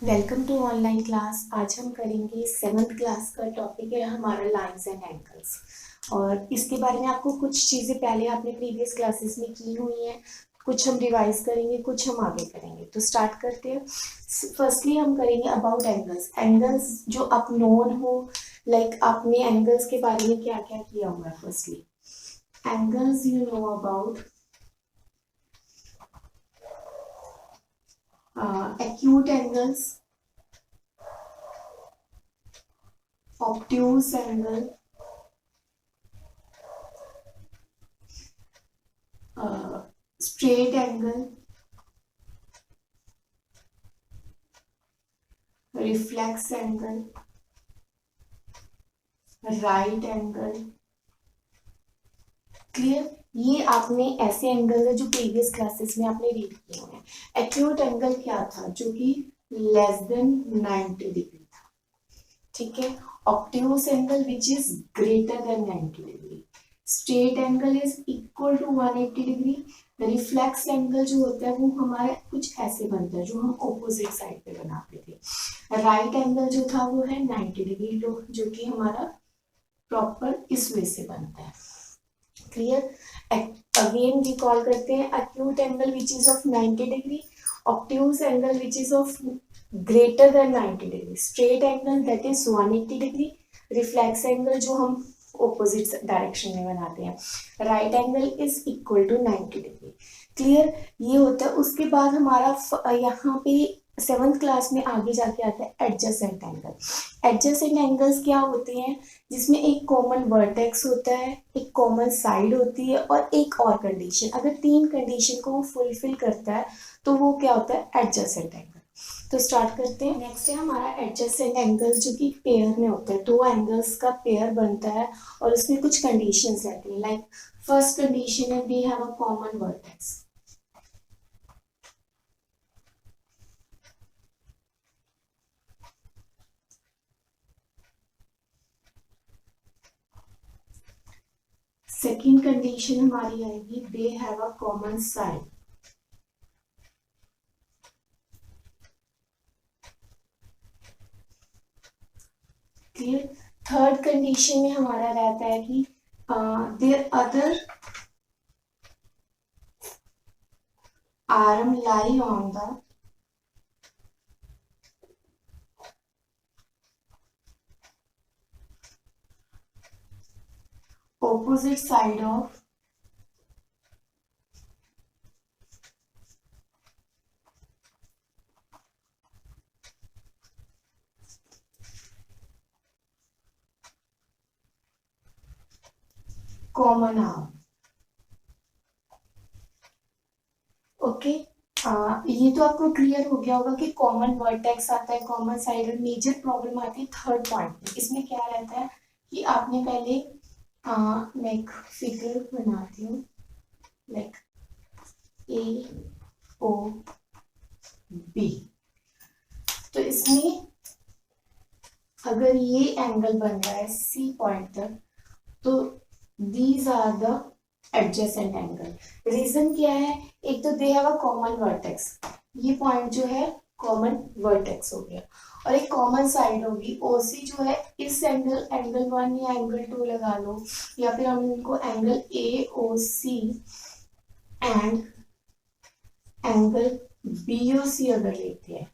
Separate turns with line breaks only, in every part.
Welcome to online class. आज हम करेंगे 7th क्लास का टॉपिक है हमारा लाइंस एंड एंगल्स। और इसके बारे में आपको कुछ चीज़ें पहले आपने प्रीवियस क्लासेस में की हुई हैं, कुछ हम रिवाइज करेंगे, कुछ हम आगे करेंगे। तो स्टार्ट करते हैं। फर्स्टली हम करेंगे अबाउट एंगल्स। एंगल्स जो आप नोन हो, लाइक आपने एंगल्स के बारे में क्या क्या किया हुआ है। Firstly angles you know about acute angles, obtuse angle, straight angle, reflex angle, right angle. Clear. ये आपने ऐसे एंगल है जो प्रीवियस क्लासेस में आपने रीड किए हुए हैं। एक्यूट एंगल क्या था? जो कि लेस देन 90 डिग्री था। ठीक है। Obtuse angle which is greater than 90 degree. Straight angle is equal to 180 degree. Reflex angle जो होता है वो हमारा कुछ ऐसे बनता है जो हम ऑपोजिट साइड पे बनाते थे। राइट एंगल जो था वो है 90 डिग्री, जो कि हमारा प्रॉपर इस वे से बनता है। क्लियर। अगेन रिकॉल करते हैं। acute angle which is of 90 degree, obtuse angle which is of greater than 90 degree, straight angle that is 180 degree, reflex angle जो हम ऑपोजिट डायरेक्शन में बनाते हैं, right angle is equal to 90 degree. Clear. ये होता है। उसके बाद हमारा यहाँ पे 7th क्लास में आगे जाके आता है एडजेसेंट एंगल। एडजेसेंट एंगल्स क्या होते हैं? जिसमें एक कॉमन वर्टेक्स होता है, एक कॉमन साइड होती है और एक और कंडीशन। अगर तीन कंडीशन को वो फुलफिल करता है तो वो क्या होता है? Adjacent angle. तो स्टार्ट करते हैं। नेक्स्ट है हमारा एडजेसेंट एंगल, जो कि पेयर में होता है। दो एंगल्स का पेयर बनता है और उसमें कुछ कंडीशंस रहती हैं। लाइक फर्स्ट कंडीशन है we have a common vertex. Second condition हमारी आएगी they have a common side. Clear. Third condition में हमारा रहता है कि their other arm lie on the opposite side of common arm. Okay. ये तो आपको क्लियर हो गया होगा कि कॉमन वर्टेक्स आता है, कॉमन साइड। और मेजर प्रॉब्लम आती है थर्ड पॉइंट में। इसमें क्या रहता है कि आपने पहले मैं एक फिगर बनाती हूँ, लाइक ए ओ बी। तो इसमें अगर ये एंगल बन रहा है सी पॉइंट तक, तो these are the adjacent angle. Reason क्या है? एक तो they have a common vertex, ये पॉइंट जो है कॉमन वर्टेक्स हो गया, और एक कॉमन साइड होगी ओसी जो है। इस एंगल एंगल 1 या एंगल 2 लगा लो, या फिर हम इनको angle A O C and angle B O C अगर लेते हैं,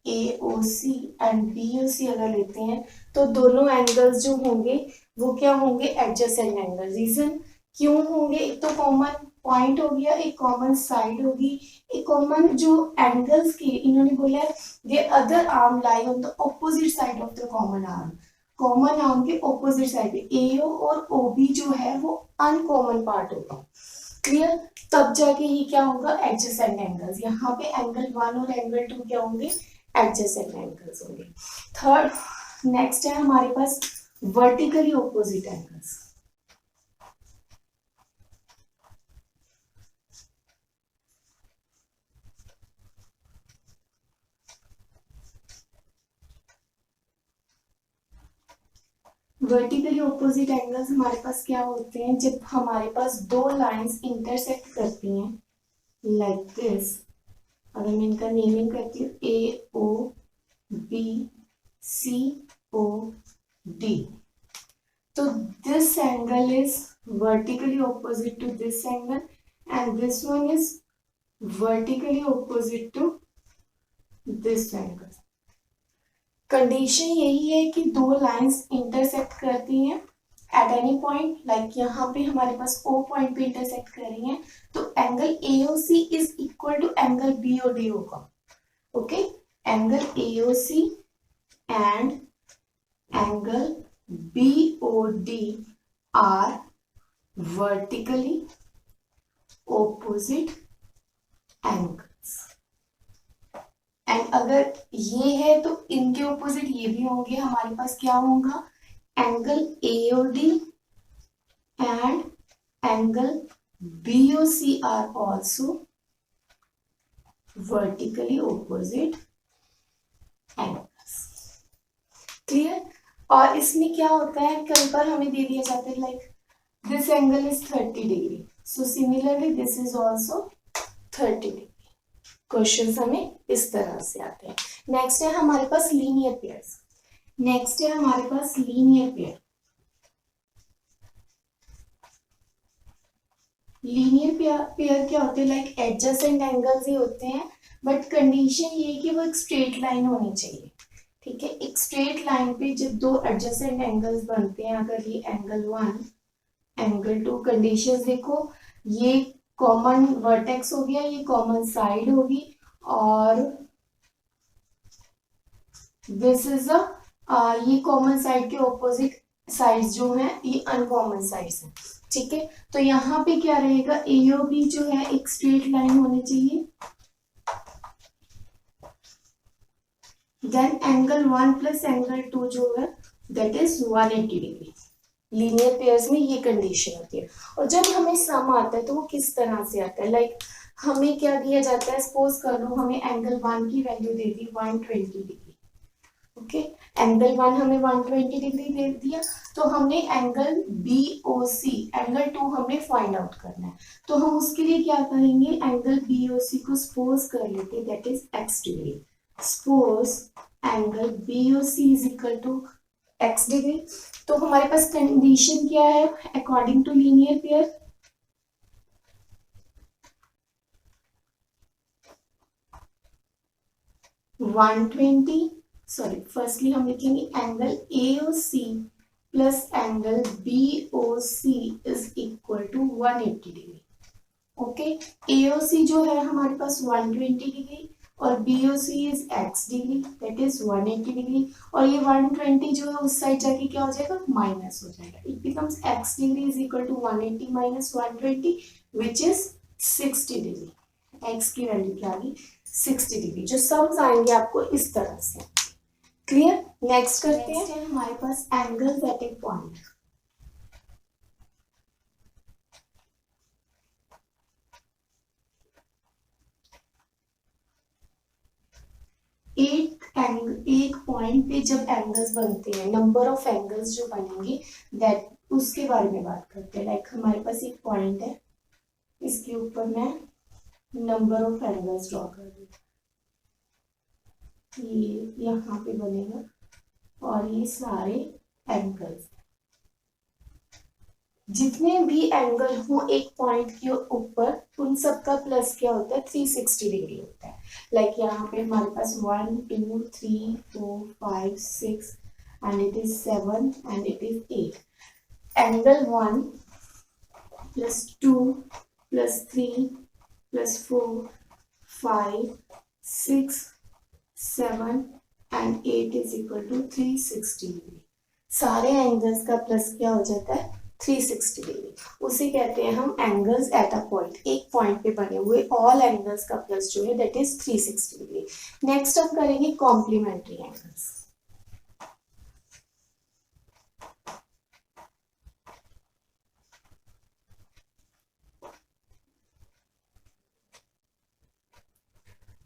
ए O C and B O C अगर लेते हैं, तो दोनों एंगल्स जो होंगे वो क्या होंगे? Adjacent angle. रीजन क्यों होंगे? एक तो कॉमन पॉइंट हो गया, एक कॉमन साइड होगी, एक कॉमन जो एंगल्स की इन्होंने बोला है they other arm lie on the opposite side of the common arm. Common arm के ऑपोजिट साइड पे एओ और ओबी जो है वो अनकॉमन पार्ट होगा। क्लियर। तब जाके ही क्या होगा? Adjacent angles. यहाँ पे एंगल 1 और एंगल 2 क्या होंगे? एडजेसेंट एंगल्स होंगे। थर्ड नेक्स्ट है हमारे पास vertically opposite angles. Vertically opposite angles हमारे पास क्या होते हैं? जब हमारे पास दो लाइंस इंटरसेक्ट करती हैं लाइक दिस। अगर मैं इनका नेमिंग करती हूँ ए ओ BCOD. So this angle is vertically opposite to this angle and this one is vertically opposite to this angle. Condition यही है कि दो लाइंस इंटरसेक्ट करती हैं एट एनी पॉइंट, लाइक यहाँ पे हमारे पास O पॉइंट पे इंटरसेक्ट कर रही हैं, तो angle AOC is equal to angle BOD होगा. Okay, angle AOC and angle BOD are vertically opposite angles. And अगर ये है तो इनके ऑपोजिट ये भी होंगे. हमारे पास क्या होगा, angle AOD and angle BOC are also vertically opposite angles. Clear. और इसमें क्या होता है, कई बार हमें दे दिया जाता है like this angle is 30 degree, so similarly this is also 30 degree. Questions हमें इस तरह से आते हैं. नेक्स्ट है हमारे पास लीनियर पेयर्स. नेक्स्ट है हमारे पास लीनियर पेयर. लीनियर पेयर क्या होते हैं, लाइक एडजेसेंट एंगल्स ही होते हैं, बट कंडीशन ये है कि वो एक स्ट्रेट लाइन होनी चाहिए. ठीक है, एक स्ट्रेट लाइन पे जब दो एडजेसेंट एंगल्स बनते हैं, अगर ये एंगल 1 एंगल 2, कंडीशंस देखो, ये कॉमन वर्टेक्स हो गया, ये कॉमन साइड होगी, और दिस इज ये कॉमन साइड के ऑपोजिट साइड्स जो हैं ये अनकॉमन साइड्स हैं. ठीक है, तो यहाँ पे क्या रहेगा, AOB जो है एक स्ट्रेट लाइन होनी चाहिए. देन एंगल 1 प्लस एंगल 2 जो है that is 180 degree. Linear pairs में ये कंडीशन होती है. और जब हमें सम आता है तो वो किस तरह से आता है, लाइक हमें क्या दिया जाता है, सपोज कर लो हमें एंगल 1 की वैल्यू दे दी 120 डिग्री. ओके, एंगल 1 हमें 120 डिग्री दे दिया, तो हमने एंगल BOC एंगल 2 हमने फाइंड आउट करना है. तो हम उसके लिए क्या करेंगे, एंगल BOC को सपोज कर लेते हैं that is x degree. Suppose angle BOC is equal to x degree. तो हमारे पास कंडीशन क्या है according to linear pair, firstly हम लिखेंगे angle AOC plus angle BOC is equal to 180 degree. Okay, AOC जो है हमारे पास 120 डिग्री और BOC is x degree that is 180 degree, और ये 120 जो है उस साइड जाके क्या हो जाएगा, माइनस हो जाएगा. It becomes x degree is equal to 180 minus 120 which is 60 degree. x की वैल्यू क्या आ गई, 60 डिग्री. जो सम्स आएंगे आपको इस तरह से. क्लियर. नेक्स्ट करते हैं हमारे पास एंगल्स एट ए पॉइंट. एक पॉइंट पे जब एंगल्स बनते हैं, नंबर ऑफ एंगल्स जो बनेंगे दैट उसके बारे में बात करते हैं. लाइक हमारे पास एक पॉइंट है, इसके ऊपर मैं नंबर ऑफ एंगल्स ड्रॉ कर दूँ. ये यहाँ पे बनेगा और ये सारे एंगल्स, जितने भी एंगल हो एक पॉइंट के ऊपर उन सब का प्लस क्या होता है, 360 डिग्री होता है. लाइक यहाँ पे हमारे पास 1 2 3 4 5 6 and it is 7 and it is 8. Angle 1 plus 2 plus 3 plus 4 5 6 7 and 8 is equal to 360 degree. सारे एंगल्स का प्लस क्या हो जाता है, 360 डिग्री. उसे कहते हैं हम एंगल्स एट अ पॉइंट. एक पॉइंट पे बने हुए ऑल एंगल्स का प्लस जो है दैट इज 360 डिग्री. नेक्स्ट हम करेंगे कॉम्प्लीमेंट्री एंगल्स.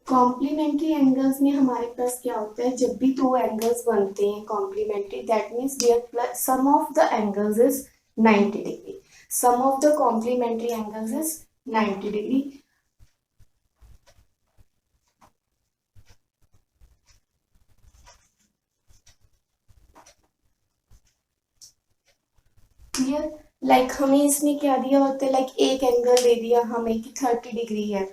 कॉम्प्लीमेंट्री एंगल्स में हमारे पास क्या होता है, जब भी दो एंगल्स बनते हैं complementary, that means their sum of the angles is 90 degree. Sum of the complementary angles is 90 degree. Clear. Like हमें इसमें क्या दिया होता है, लाइक एक एंगल दे दिया हमें कि 30 डिग्री है,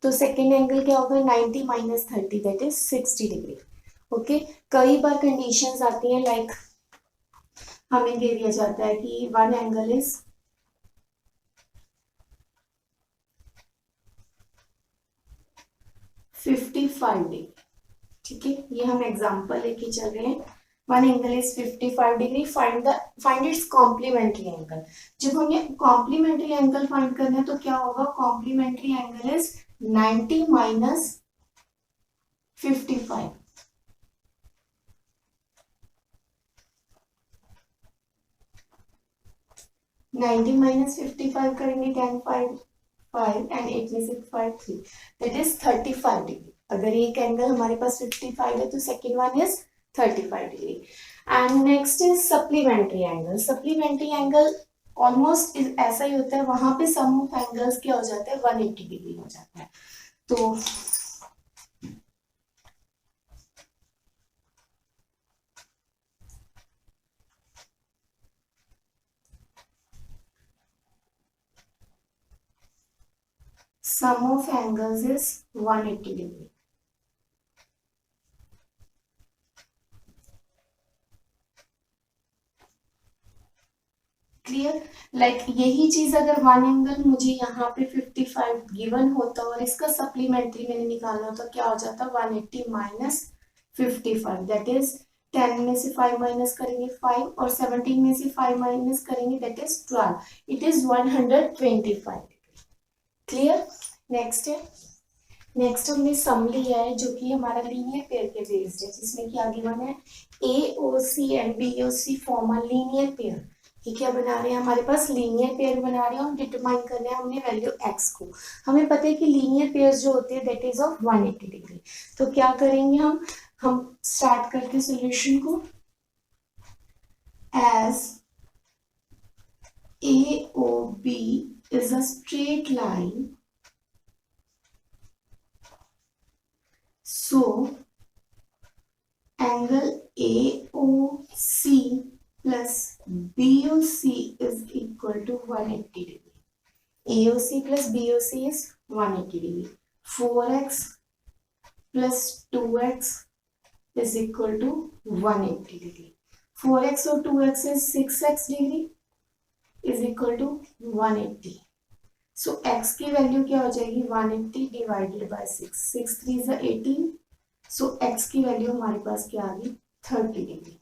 तो सेकेंड एंगल क्या होगा 90 minus 30 that is 60 degree. Okay, कई बार कंडीशंस आती हैं लाइक हमें दे दिया जाता है कि वन एंगल इज 55 डिग्री, ठीक है, ये हम एग्जांपल लेके चल रहे हैं। One angle is 55 degree, find its complementary angle. जब हमें कॉम्प्लीमेंट्री एंगल फाइंड करना है तो क्या होगा, complementary angle is 90 minus 55। 90 minus 55 करेंगे 10 5 5 एंड 8 में से 5 3 दैट इज 35 डिग्री। अगर एक एंगल हमारे पास 55 है तो second one is 35 degree. And next is supplementary angle. Supplementary angle almost ऐसा ही होता है, वहां पे सम ऑफ एंगल्स क्या हो जाता है 180 डिग्री हो जाता है। तो sum of angles is 180 degree। Clear. Like यही चीज अगर वन एंगल मुझे यहाँ पे 55 गिवन होता और इसका सप्लीमेंट्री मैंने निकालना तो क्या हो जाता 180 माइनस 55 दैट इज 10 में से 5 माइनस करेंगे 5 और 17 में से 5 माइनस करेंगे that is 12, it is 125। Clear. Next है, नेक्स्ट हमने सम लिया है जो कि हमारा लीनियर पेयर के बेस्ड है, जिसमें क्या गिवन है AOC and BOC form a linear pair. ये क्या बना रहे हैं, हमारे पास लीनियर पेयर बना रहे हैं और डिटरमाइन करना है हमने वैल्यू x को। हमें पता है कि लीनियर पेयर जो होते हैं दैट इज ऑफ 180 डिग्री। तो क्या करेंगे हम स्टार्ट करते सॉल्यूशन को। As AOB is a straight line, so angle AOC plus BOC is equal to 180 degree. AOC plus BOC is 180 degree. 4x plus 2x is equal to 180 degree. 4x और 2x is 6x degree is equal to 180. So x की value क्या हो जाएगी 180 divided by 6, 6 3 is 18, so x की value हमारे पास क्या आ गई 30 डिग्री।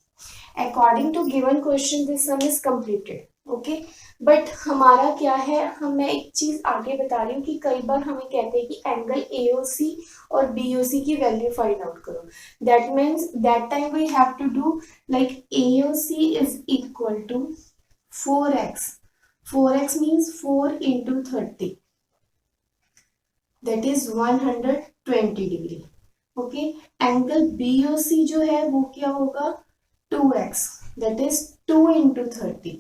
According to given question this sum is completed. Okay, but हमारा क्या है, मैं एक चीज आगे बता रही हूँ कि कई बार हमें कहते हैं कि एंगल AOC और BOC की वैल्यू फाइंड आउट करो। That means that time we have to do like AOC is equal to 4x। 4x means 4 into 30 that is 120 degree. Okay, angle BOC जो है वो क्या होगा 2x that is 2 into 30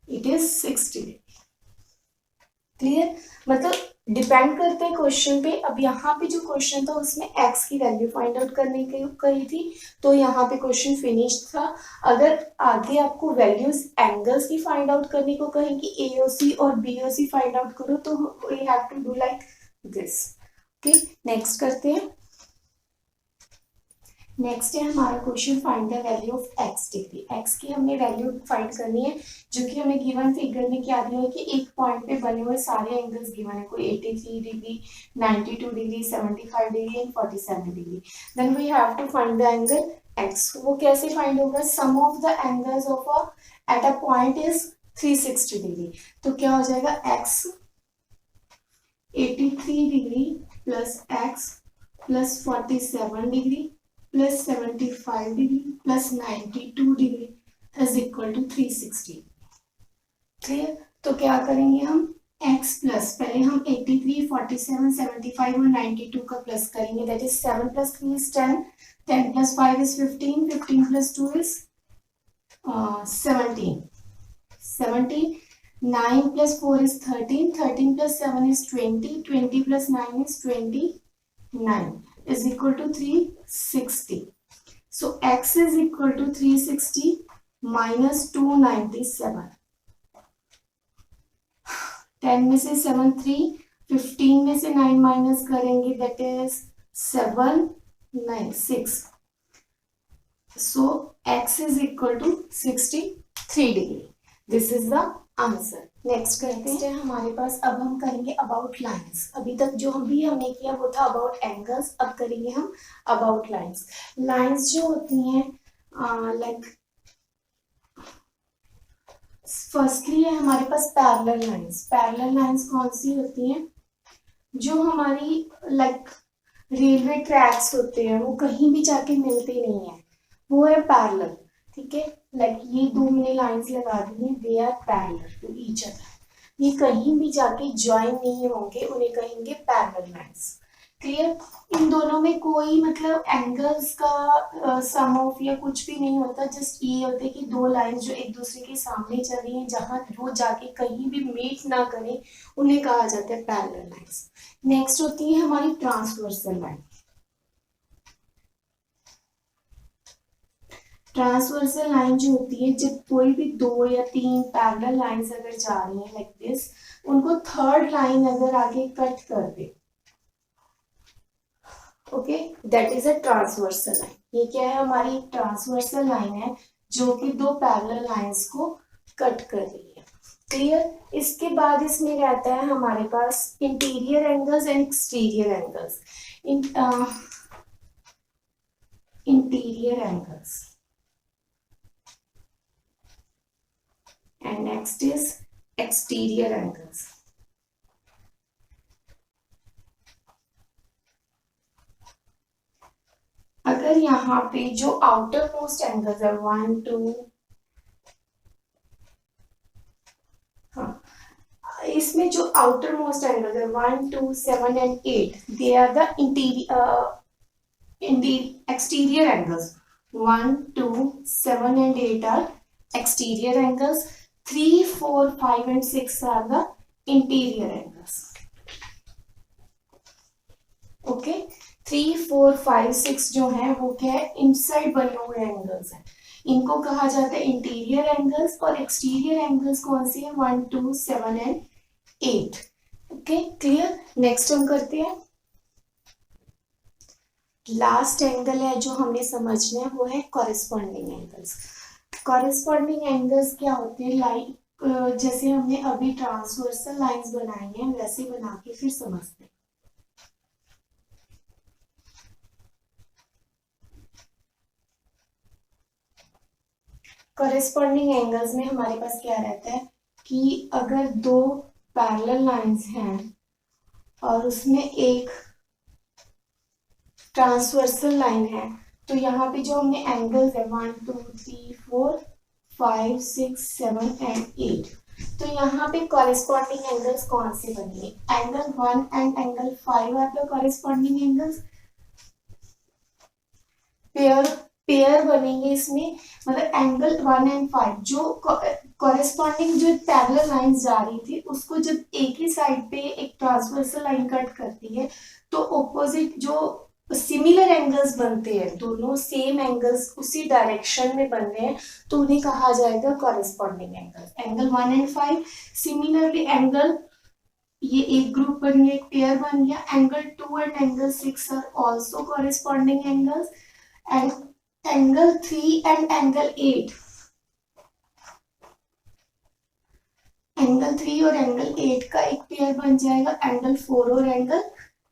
it is 60 degree. Clear, मतलब depend करता है question पे। अब यहाँ पे जो क्वेश्चन था उसमें x की वैल्यू फाइंड आउट करने की कही थी, तो यहाँ पे क्वेश्चन फिनिश था। अगर आगे आपको वैल्यूज एंगल्स की फाइंड आउट करने को कहें कि AOC और BOC फाइंड आउट करो तो we have to do like this. Okay, next करते हैं। नेक्स्ट है हमारा question find the value of x degree. x की हमने वैल्यू फाइंड करनी है जो कि हमें गिवन फिगर में क्या दिया है कि एक पॉइंट पे बने हुए सारे एंगल्स गिवन है, कोई 83 degree 92 degree 75 degree and 47 degree. Then we have to find the angle x। वो कैसे फाइंड होगा, sum of the angles of a at a point is 360 degree. तो क्या हो जाएगा x 83 degree plus x plus 47 degree plus 75 degree plus 92 degree is equal to 360। Clear, तो क्या करेंगे हम x प्लस पहले हम 83 47 75 और 92 का प्लस करेंगे that is 7 plus 3 is 10, 10 plus 5 is 15, 15 plus 2 is 17, 17, 9 plus 4 is 13, 13 plus 7 is 20, 20 plus 9 is 29 is equal to 360. So x is equal to 360 -297। 10 में से 7 3, 15 में से 9 माइनस करेंगे, that is 7 9 6। So x is equal to 63 degree. This is the answer. Next करते हैं हमारे पास, अब हम करेंगे अबाउट लाइंस। अभी तक जो हमने किया वो था अबाउट एंगल्स, अब करेंगे हम अबाउट लाइंस। लाइंस जो होती हैं लाइक फर्स्टली है हमारे पास पैरेलल लाइंस। पैरेलल लाइंस कौन सी होती हैं? जो हमारी लाइक रेलवे ट्रैक्स होते हैं, वो कहीं भी जाके मिलते नहीं है, वो है पैरेलल। ठीक है, लाइक ये दो मैंने लाइंस लगा दी हैं, they are parallel to each other. ये कहीं भी जाके ज्वाइन नहीं होंगे, उन्हें कहेंगे पैरेलल लाइंस। क्लियर? इन दोनों में कोई मतलब एंगल्स का सम ऑफ या कुछ भी नहीं होता, जस्ट ये होता है कि दो लाइंस जो एक दूसरे के सामने चल रही हैं, जहां वो जाके कहीं भी मीट ना करें, उन्हें कहा जाता है पैरेलल लाइंस। नेक्स्ट होती है हमारी ट्रांसवर्सल लाइन। ट्रांसवर्सल लाइन जो होती है, जब कोई भी दो या तीन पैरेलल लाइंस अगर जा रही हैं लाइक दिस, उनको थर्ड लाइन अगर आगे कट कर दे, okay, that is a transversal line. ये क्या है? हमारी एक ट्रांसवर्सल लाइन है जो कि दो पैरेलल लाइंस को कट कर रही है। क्लियर? इसके बाद इसमें रहता है हमारे पास interior angles and exterior angles. Interior angles and next is exterior angles. अगर यहाँ पे जो आउटर मोस्ट एंगल्स है 1 2, हाँ, इसमें जो आउटर मोस्ट एंगल्स है 1 2 7 and 8, they are the exterior angles। 1 2 7 and 8 are exterior angles। 3 4 5 and 6 are the interior angles। Okay, 3 4 5 6 जो है वो क्या है? इनसाइड बने हुए एंगल्स हैं, इनको कहा जाता है इंटीरियर एंगल्स। और एक्सटीरियर एंगल्स कौन से हैं? 1 2 7 एंड 8। Okay, clear? नेक्स्ट हम करते हैं लास्ट एंगल है जो हमने समझना है, वो है कॉरेस्पॉन्डिंग एंगल्स। कॉरेस्पॉन्डिंग एंगल्स क्या होते हैं? लाइक जैसे हमने अभी ट्रांसवर्सल लाइंस बनाई हैं, वैसे बना के फिर समझते हैं। कॉरेस्पॉन्डिंग एंगल्स में हमारे पास क्या रहता है कि अगर दो पैरेलल लाइंस हैं और उसमें एक ट्रांसवर्सल लाइन है, तो यहाँ पे जो हमने एंगल्स है 1 2 3 4 5 6 7 एंड 8, तो यहाँ पे कॉरेस्पॉन्डिंग एंगल्स कौन से बनेंगे? Angle 1 and angle 5 are the corresponding angles. Pair बनेंगे इसमें, मतलब एंगल 1 एंड 5 जो कॉरेस्पॉन्डिंग जो पैरेलल लाइंस जा रही थी, उसको जब एक ही साइड पे एक ट्रांसवर्सल लाइन कट करती है, तो ऑपोजिट जो सिमिलर एंगल्स बनते हैं, दोनों सेम एंगल्स उसी डायरेक्शन में बन रहे हैं, तो उन्हें कहा जाएगा corresponding angles. Angle 1 and 5 similarly angle, ये एक ग्रुप बन गया, एक पेयर बन गया। Angle 2 and angle 6 are also corresponding angles. And angle 3 and angle 8, angle 3 और एंगल 8 का एक पेयर बन जाएगा, एंगल 4 और एंगल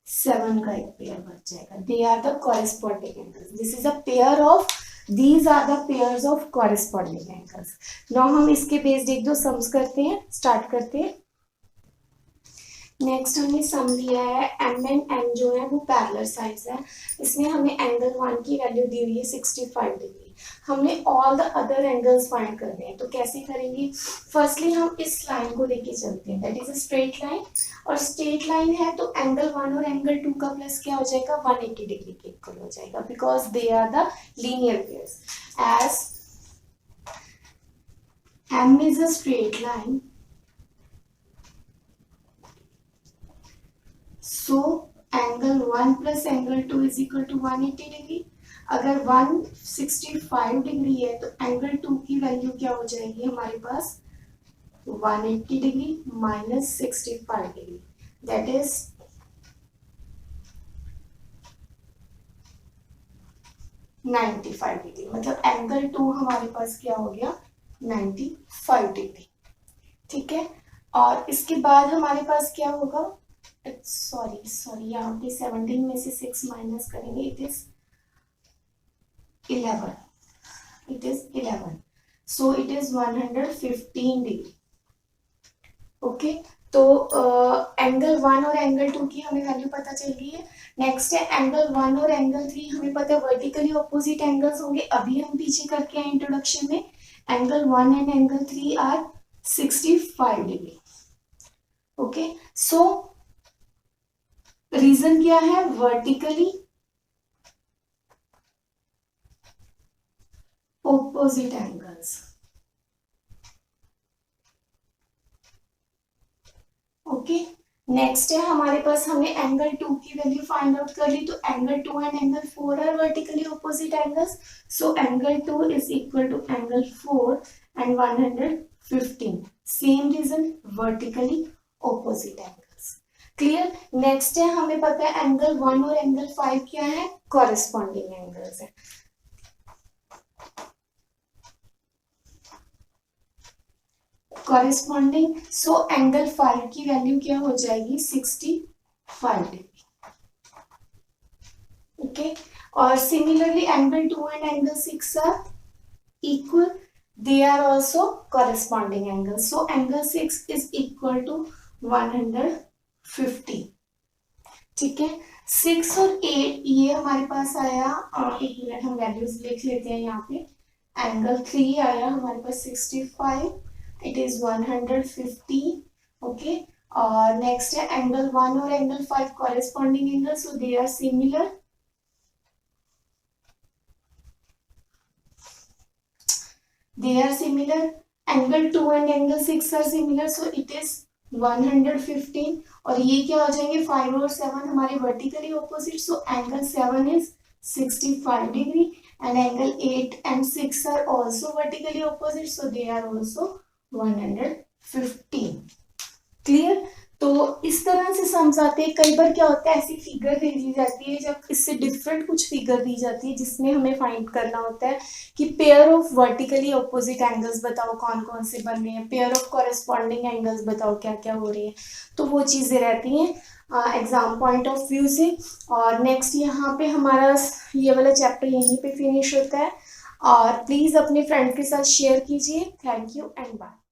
7 का एक पेयर बन जाएगा। They are the corresponding angles. This is a pair of, these are the pairs of corresponding angles. Now हम इसके बेस्ड एक दो सम्स करते हैं, स्टार्ट करते हैं। नेक्स्ट हमने सम लिया है, एम एंड एन जो है वो पैरेलल साइड्स है। इसमें हमें एंगल 1 की वैल्यू दी हुई है 65 डिग्री। हमने all the other angles find करने हैं, तो कैसे करेंगे? फर्स्टली हम इस लाइन को लेके चलते हैं, that is a straight line. और स्ट्रेट लाइन है तो एंगल 1 और एंगल 2 का प्लस क्या हो जाएगा? 180 डिग्री के इक्वल हो जाएगा, because they are the linear pairs. As M is a straight line, so angle 1 plus angle 2 is equal to 180 degree। अगर 165 डिग्री है तो एंगल 2 की वैल्यू क्या हो जाएगी हमारे पास 180 degree minus 65 degree, that is 95 degree. मतलब एंगल 2 हमारे पास क्या हो गया 95 डिग्री। ठीक है, और इसके बाद हमारे पास क्या होगा, सॉरी यहाँ पे 17 में से 6 माइनस करेंगे, it is 11, so it is 115 degree. Okay, तो एंगल 1 और एंगल 2 की हमें वैल्यू पता चल गई है। नेक्स्ट है एंगल 1 और एंगल 3, हमें पता है वर्टिकली ऑपोजिट एंगल्स होंगे, अभी हम पीछे करके आए इंट्रोडक्शन में। Angle 1 and angle 3 are 65 degree. Okay, so reason क्या है, vertically opposite angles. Okay, next है हमारे पास, हमने एंगल 2 की वैल्यू फाइंड आउट कर ली, तो angle 2 and angle 4 are vertically opposite angles, so angle 2 is equal to angle 4 and 115, same reason, vertically opposite angles. Clear. Next है हमें पता है एंगल 1 और एंगल 5 क्या है, कॉरेस्पॉन्डिंग एंगल्स है। कॉरेस्पॉन्डिंग, सो एंगल 5 की वैल्यू क्या हो जाएगी 65 डिग्री। ओके, और similarly angle 2 and angle 6 are equal, they are also corresponding angles, so angle 6 is equal to 150। ठीक है, 6 और 8 ये हमारे पास आया, एक मिनट हम वैल्यूज लिख लेते हैं यहाँ पे। एंगल 3 आया हमारे पास 65, इट इज 150। ओके, और नेक्स्ट है एंगल 1 और angle 5 corresponding angle, so they are similar. They are similar. Angle 2 and angle 6 are similar, so it is 115। और ये क्या हो जाएंगे 5 और 7 हमारे vertically opposite, so angle 7 is 65 degree and angle 8 and 6 are also vertically opposite, so they are also 115। Clear. तो इस तरह से समझाते हैं। कई बार क्या होता है ऐसी फिगर दे दी जाती है, जब इससे डिफरेंट कुछ फिगर दी जाती है जिसमें हमें फाइंड करना होता है कि pair of vertically opposite angles बताओ कौन कौन से बन रहे हैं, पेयर ऑफ कॉरेस्पॉन्डिंग एंगल्स बताओ क्या क्या हो रही है, तो वो चीजें रहती हैं एग्जाम पॉइंट ऑफ व्यू से। और नेक्स्ट यहाँ पे हमारा ये वाला चैप्टर यहीं पे फिनिश होता है, और प्लीज अपने फ्रेंड के साथ शेयर कीजिए। Thank you and bye.